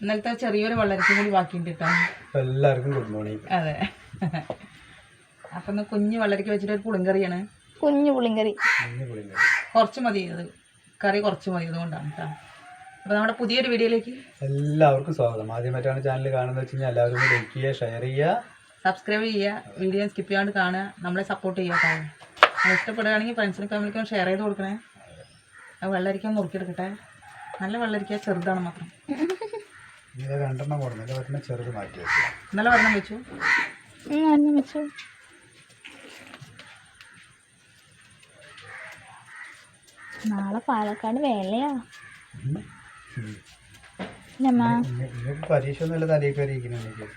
ഇന്നലത്തെ ചെറിയൊരു വെള്ളരിക്കും കൂടി ബാക്കിയുണ്ട് കേട്ടോ. എല്ലാവർക്കും ഗുഡ് മോർണിംഗ്. അതെ, അപ്പം ഇന്ന് കുഞ്ഞ് വെള്ളരിക്ക വെച്ചിട്ട് ഒരു പുളിങ്കറിയാണ്. കുഞ്ഞു പുളിങ്കറി കുറച്ച് മതി, അത് കറി കുറച്ച് മതി, അതുകൊണ്ടാണ് കേട്ടോ. അപ്പോൾ നമ്മുടെ പുതിയൊരു വീഡിയോയിലേക്ക് എല്ലാവർക്കും സ്വാഗതം. ആദ്യമായിട്ടാണ് ചാനൽ കാണുന്നത് വെച്ച് കഴിഞ്ഞാൽ എല്ലാവരും ലൈക്ക് ചെയ്യുക, ഷെയർ ചെയ്യുക, സബ്സ്ക്രൈബ് ചെയ്യുക, വീഡിയോ സ്കിപ്പ് ചെയ്യാണ്ട് കാണുക, നമ്മളെ സപ്പോർട്ട് ചെയ്യുക കേട്ടോ. ഇഷ്ടപ്പെടുകയാണെങ്കിൽ ഫ്രണ്ട്സിനും ഫാമിലിക്കും ഷെയർ ചെയ്ത് കൊടുക്കണേ. അത് വെള്ളരിക്ക മുറുക്കിയെടുക്കട്ടെ. നല്ല വെള്ളരിക്ക ചെറുതാണ് മാത്രം. രണ്ടെണ്ണം കൊടുന്നില്ല, ഒരെണ്ണം ചെറുത് മാറ്റി വെച്ചു. ഇന്നലെ ഒരെണ്ണം വെച്ചു. നാളെ പാലക്കാട് വേലയാ. പരീക്ഷ ഒന്നുമില്ല, തലയിൽ കയറിയിരിക്കുന്നു. എനിക്ക്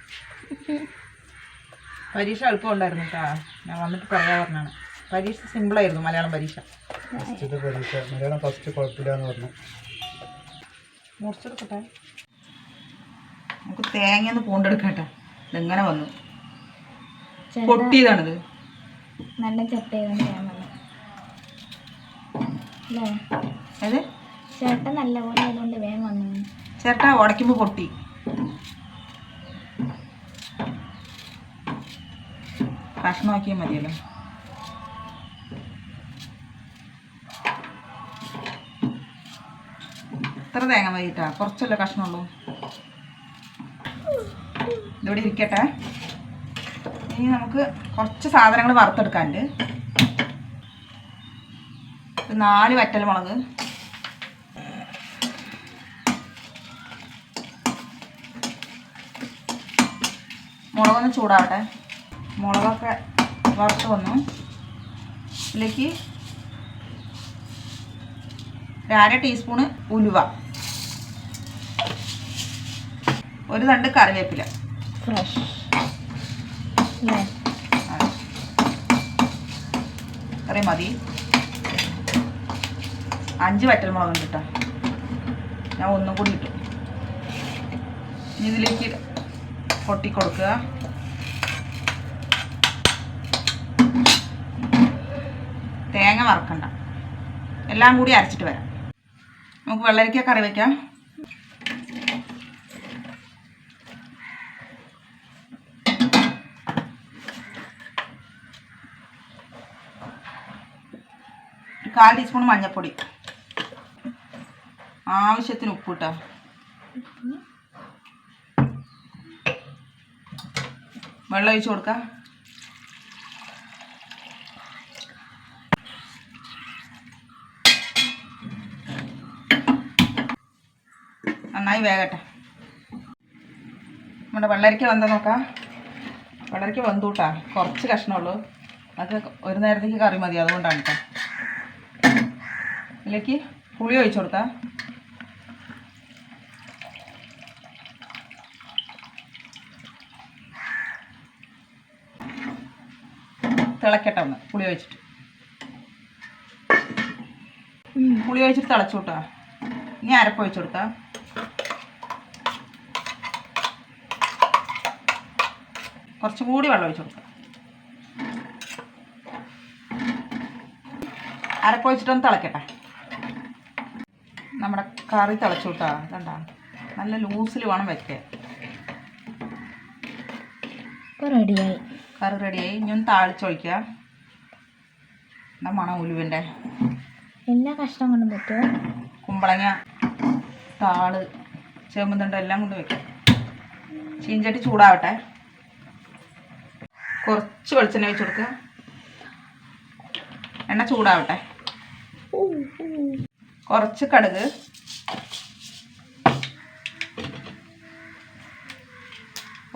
പരീക്ഷ എളുപ്പം ഉണ്ടായിരുന്നു കേട്ടോ. ഞാൻ വന്നിട്ട് പറയാ പറഞ്ഞാണ്. പരീക്ഷ സിമ്പിളായിരുന്നു, മലയാളം പരീക്ഷ. ഫസ്റ്റത്തെ പരീക്ഷ മലയാളം ഫസ്റ്റ് കുഴപ്പമില്ല എന്ന് പറഞ്ഞു. മുറിച്ചെടുക്കട്ടെ. നമുക്ക് തേങ്ങയൊന്ന് പൂണ്ടെടുക്കട്ടെ. ഇതെങ്ങനെ വന്നു പൊട്ടിയതാണിത്. നല്ല ചട്ടയാണ് ഏത് ചേട്ട നല്ല പോലെ ആയതുകൊണ്ട് വേഗം വന്നു. ചേട്ട ഉടയ്ക്കുമ്പോൾ പൊട്ടി. കഷ്ണം ആക്കിയാൽ മതിയല്ലോ. ഇത്ര തേങ്ങ മതിട്ടാ, കുറച്ചല്ലേ കഷ്ണമുള്ളൂ. ഇതിവിടെ ഇരിക്കട്ടെ. ഇനി നമുക്ക് കുറച്ച് സാധനങ്ങൾ വറുത്തെടുക്കാനുണ്ട്. 4 വറ്റൽ മുളക്, മുളകൊന്ന് ചൂടാവട്ടെ. മുളകൊക്കെ വറുത്ത് വന്നു. ഇതിലേക്ക് 1/2 ടീസ്പൂണ് ഉലുവ, 1 തണ്ട് കറിവേപ്പില ഫ്രഷ്. ഇത്രയും മതി. 5 വറ്റൽ മുളകുണ്ട് കേട്ടോ. ഞാൻ ഒന്നും കൂടി ഇട്ടു. ഇനി ഇതിലേക്ക് പൊട്ടിക്കൊടുക്കുക. തേങ്ങ വറക്കണ്ട, എല്ലാം കൂടി അരച്ചിട്ട് വരാം. നമുക്ക് വെള്ളരിക്ക കറി വയ്ക്കാം. ഒരു 1/4 ടീസ്പൂൺ മഞ്ഞൾപ്പൊടി, ആവശ്യത്തിന് ഉപ്പ് ഇട്ടാ. വെള്ളം ഒഴിച്ച് കൊടുക്കാം. നന്നായി വേകട്ടെ. നമ്മുടെ വെള്ളരിക്ക വെന്താ നോക്കാം. വെള്ളരിക്ക വെന്തൂട്ടാ, കുറച്ച് കഷ്ണമുള്ളൂ. അത് ഒരു നേരത്തേക്ക് കറി മതി, അതുകൊണ്ടാണ് കേട്ടോ. ഇതിലേക്ക് പുളി ഒഴിച്ചു കൊടുക്കാം. തിളക്കട്ടെ ഒന്ന് പുളി ഒഴിച്ചിട്ട്. പുളി ഒഴിച്ചിട്ട് തിളച്ചു കൂട്ടാ. ഇനി അരപ്പ് ഒഴിച്ചു കൊടുക്കാം. കുറച്ചും കൂടി വെള്ളം ഒഴിച്ചു കൊടുക്കാം. അരപ്പ് ഒഴിച്ചിട്ടൊന്ന് തിളക്കട്ടെ. നമ്മുടെ കറി തിളച്ചു കൂട്ടാ. കണ്ടാ, നല്ല ലൂസിൽ വേണം വയ്ക്കാൻ. റെഡിയായി, കറി റെഡിയായി. ഇനി ഒന്ന് താളിച്ചൊഴിക്കുക. എന്താ മണം ഉലുവിൻ്റെ. എല്ലാ കഷ്ണം കൊണ്ടും പറ്റുമോ? കുമ്പളങ്ങ, താള്, ചേമ്പുന്തണ്ട് എല്ലാം കൊണ്ട് വയ്ക്കാം. ചീഞ്ചട്ടി ചൂടാവട്ടെ. കുറച്ച് വെളിച്ചെണ്ണ ഒഴിച്ച് കൊടുക്കുക. എണ്ണ ചൂടാവട്ടെ. കുറച്ച് കടുക്,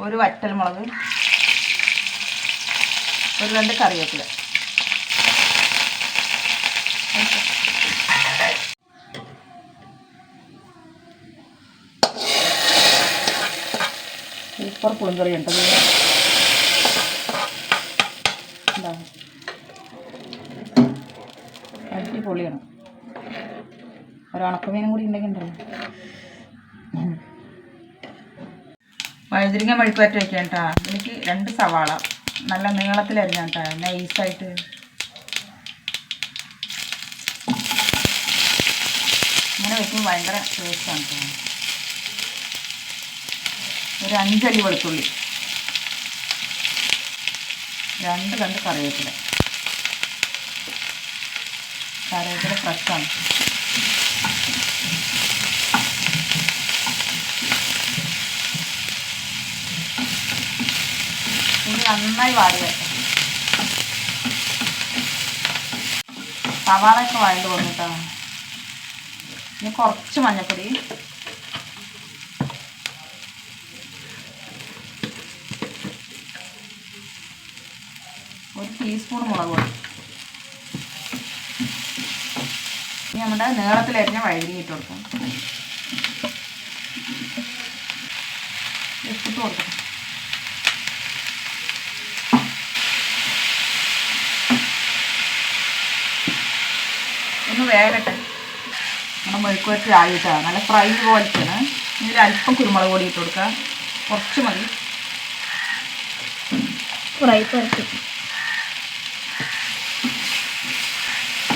ഒരു വറ്റൽ മുളക്, 1 തണ്ട് കറിവേപ്പില. സൂപ്പർ പുളിങ്കറി ഉണ്ടത്. എന്താ അടിപൊളിയാണ്. ഒരണക്കമീനും കൂടി ഉണ്ടെങ്കിൽ ഉണ്ടല്ലോ. വഴുതിരിങ്ങ മെഴുക്കുവരട്ടി വയ്ക്കാം കേട്ടോ. എനിക്ക് 2 സവാള നല്ല നീളത്തിലരിഞ്ഞാൽ കേട്ടോ, നൈസായിട്ട്. അങ്ങനെ വെക്കുമ്പോൾ ഭയങ്കര ടേസ്റ്റാണ് കേട്ടോ. ഒരു 5 അല്ലി വെളുത്തുള്ളി, 2 കണ്ട് കറിവേപ്പില. കറിവേപ്പില ഫ്രഷാണ്. ഇനി നന്നായി വാടി വരട്ടെ. സവാളയൊക്കെ വഴണ്ട് വന്നിട്ടാണ്. ഇനി കുറച്ച് മഞ്ഞൾപ്പൊടി, ഒരു ടീസ്പൂൺ മുളക് പൊടി. ഇനി നമ്മുടെ നീളത്തിലരിഞ്ഞ വഴുതനങ്ങ ഇട്ട് കൊടുക്കാം. ഇട്ടിട്ട് കൊടുക്കാം. ഒന്ന് വേഗട്ടെ. നമ്മുടെ മെഴുക്കുവരട്ടി ആയിട്ടാണ് നല്ല ഫ്രൈ പോലത്തെയാണ്. ഇതിൽ അല്പം കുരുമുളക് പൊടി ഇട്ട് കൊടുക്കുക, കുറച്ച് മതി. ഫ്രൈ പുരട്ടി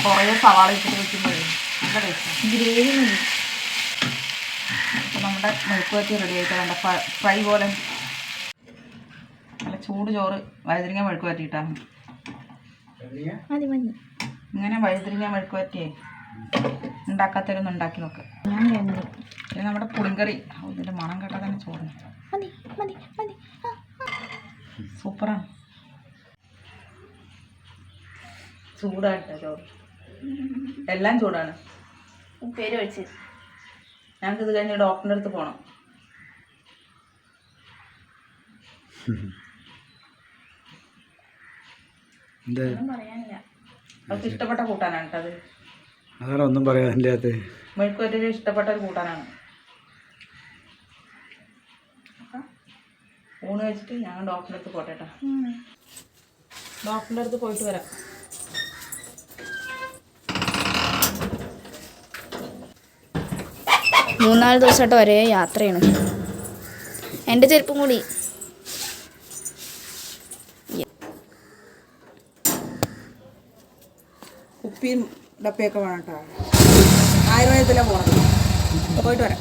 കുറേ സവാള ഇട്ടിട്ട് വെക്കുമ്പോഴേ നല്ല ടേസ്റ്റ്. ഗ്രേവി മതി. അപ്പോൾ നമ്മുടെ മെഴുക്കുവരട്ടി റെഡി ആയിട്ട് വേണ്ട ഫ്രൈ പോലെ നല്ല ചൂട് ചോറ് വഴുതനങ്ങ മെഴുക്കുവരട്ടിയിട്ടാണ്. മതി മതി. ഇങ്ങനെ വഴുതനങ്ങ മെഴുക്കുവരട്ടിയേ ഉണ്ടാക്കാത്തവരൊന്നും ഉണ്ടാക്കി നോക്ക്. ഞാൻ വേണ്ടത് പിന്നെ നമ്മുടെ പുളിങ്കറി, ഇതിൻ്റെ മണം കേട്ടാൽ തന്നെ ചോറ് മതി മതി മതി. സൂപ്പറാണ്. ചൂടായിട്ടോ ചോറ്, എല്ലാം ചൂടാണ്. ഉപ്പേരി ഒഴിച്ച് ഞങ്ങൾക്കിത് കഴിഞ്ഞ് ഡോക്ടറിൻ്റെ അടുത്ത് പോകണം. ഒന്നും പറയാനില്ല. അവർക്ക് ഇഷ്ടപ്പെട്ട കൂട്ടാനാണ് കേട്ടോ അത്. അതാണ് ഒന്നും പറയാം എൻ്റെ അകത്ത്. മെഴുക്കുവരട്ടി ഇഷ്ടപ്പെട്ട ഒരു കൂട്ടാനാണ്. ഊണ് കഴിച്ചിട്ട് ഞങ്ങൾ ഡോക്ടറിൻ്റെ അടുത്ത് പോട്ടെ കേട്ടോ. ഡോക്ടറിൻ്റെ അടുത്ത് പോയിട്ട് വരാം. മൂന്നാല് ദിവസമായിട്ട് ഒരേ യാത്രയാണ്. എൻ്റെ ചെരുപ്പും കൂടി. കുപ്പിയും ഡപ്പയൊക്കെ വേണം കേട്ടോ. ആയുർവേദത്തിലാണ് പോണത്. പോയിട്ട് വരാം.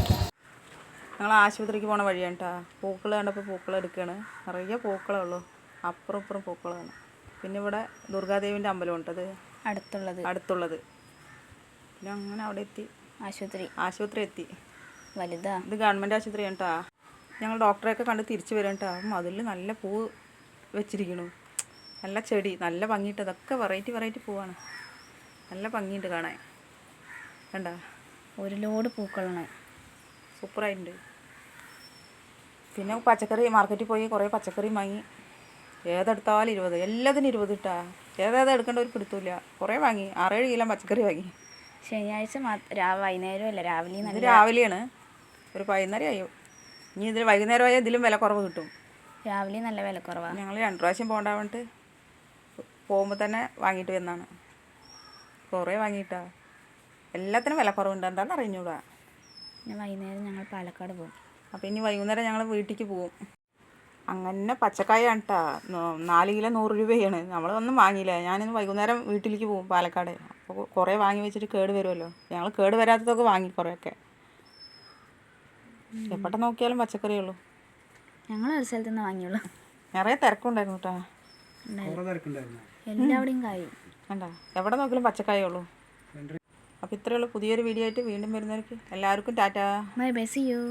ഞങ്ങൾ ആശുപത്രിക്ക് പോണ വഴിയാണ് കേട്ടോ. പൂക്കൾ കണ്ടപ്പോൾ പൂക്കൾ എടുക്കുകയാണ്. നിറയെ പൂക്കളേ ഉള്ളൂ. അപ്പുറം ഇപ്പുറം പൂക്കളാണ്. പിന്നെ ഇവിടെ ദുർഗാദേവിൻ്റെ അമ്പലം ഉണ്ടത് അടുത്തുള്ളത്. പിന്നെ അങ്ങനെ അവിടെ എത്തി. ആശുപത്രി എത്തി. വലുതാ. ഇത് ഗവൺമെൻറ് ആശുപത്രിയാണ് കേട്ടോ. ഞങ്ങൾ ഡോക്ടറെയൊക്കെ കണ്ട് തിരിച്ച് വരാം കേട്ടോ. അതിൽ നല്ല പൂ വെച്ചിരിക്കണു, നല്ല ചെടി, നല്ല ഭംഗിയിട്ട്. അതൊക്കെ വെറൈറ്റി പൂവാണ്. നല്ല ഭംഗിയുണ്ട് കാണാൻ. കണ്ട ഒരു ലോഡ് പൂക്കളാണ്. സൂപ്പറായിട്ടുണ്ട്. പിന്നെ പച്ചക്കറി മാർക്കറ്റിൽ പോയി കുറേ പച്ചക്കറി വാങ്ങി. ഏതെടുത്താലും 20, എല്ലാത്തിനും 20 ഇട്ടാ. ഏതേതാ എടുക്കേണ്ട ഒരു പിടുത്തമില്ല. കുറേ വാങ്ങി, 6-7 കിലോ പച്ചക്കറി വാങ്ങി. ശനിയാഴ്ച വൈകുന്നേരം അല്ല രാവിലെ. ഇത് രാവിലെയാണ്, ഒരു 11:30 ആയി. ഇനി ഇതിൽ വൈകുന്നേരമായ ഇതിലും വില കുറവ് കിട്ടും. രാവിലെ നല്ല വില കുറവാണ്. ഞങ്ങൾ 2 പ്രാവശ്യം പോകണ്ടാവേണ്ടിട്ട് പോകുമ്പോൾ തന്നെ വാങ്ങിയിട്ട് വന്നാണ്. കുറേ വാങ്ങിയിട്ടാ. എല്ലാത്തിനും വില കുറവുണ്ട്. എന്താണെന്ന് അറിഞ്ഞൂടാ. പിന്നെ വൈകുന്നേരം ഞങ്ങൾ പാലക്കാട് പോകും. അപ്പോൾ ഇനി വൈകുന്നേരം ഞങ്ങൾ വീട്ടിലേക്ക് പോകും. അങ്ങനെ പച്ചക്കായാണ് കേട്ടോ. 4 കിലോ 100 രൂപയാണ്. നമ്മളൊന്നും വാങ്ങിയില്ല. ഞാനിന്ന് വൈകുന്നേരം വീട്ടിലേക്ക് പോകും പാലക്കാട്. അപ്പോൾ കുറേ വാങ്ങി വെച്ചിട്ട് കേട് വരുമല്ലോ. ഞങ്ങൾ കേട് വരാത്തതൊക്കെ വാങ്ങി കുറേയൊക്കെ. എപ്പോഴും നോക്കിയാലും പച്ചക്കറിയുള്ളൂ. ഞങ്ങൾ ഒരു സ്ഥലത്ത് നിന്ന് വാങ്ങിയുള്ളൂ. നിറയെ തിരക്കുണ്ടായിരുന്നു കേട്ടോ. എല്ലാവിടെയും കായി വേണ്ട, എവിടെ നോക്കിയാലും പച്ചക്കായുള്ളൂ. അപ്പോൾ ഇത്രയേ ഉള്ളൂ. പുതിയൊരു വീഡിയോ ആയിട്ട് വീണ്ടും വരുന്നവർക്ക് എല്ലാവർക്കും tata. Bye bye, see U.